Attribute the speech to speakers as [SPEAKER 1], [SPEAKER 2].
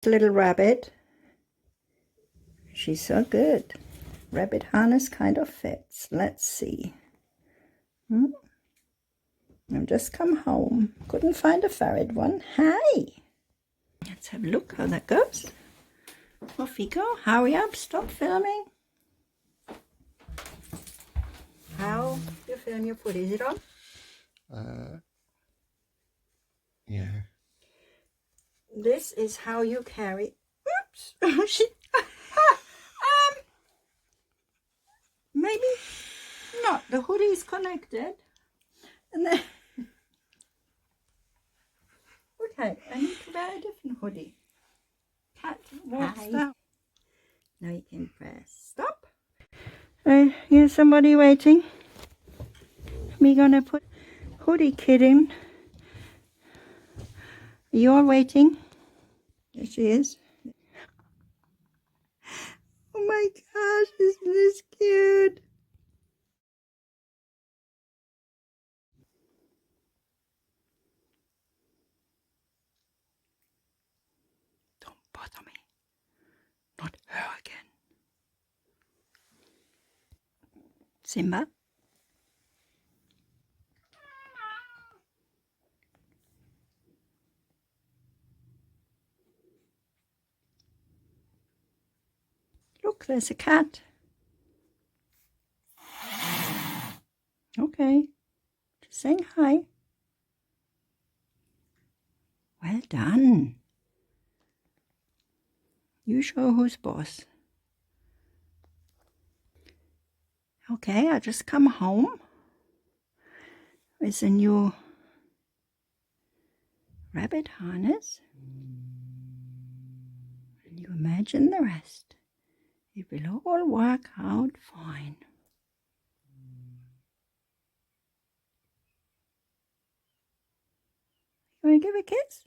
[SPEAKER 1] little rabbit. She's so good. Rabbit harness kind of fits. Let's see. I've just come home. Couldn't find a ferret one. Hi. Let's have a look how that goes. Off you go. Hurry up. Stop filming. How you film your foot? Is it on?
[SPEAKER 2] Yeah.
[SPEAKER 1] This is how you carry. Oops. Maybe not. The hoodie is connected. And then okay, I need to wear a different hoodie. Cat walks down. Now you can press stop. Here's somebody waiting. We're gonna put hoodie kitten. Are you all waiting? There she is. Oh my gosh, isn't this cute? Don't bother me. Not her again. Simba. Look, there's a cat. Okay. Just saying hi. Well done. You show who's boss. Okay, I just come home with a new rabbit harness. And you imagine the rest. It will all work out fine. You want to give a kiss?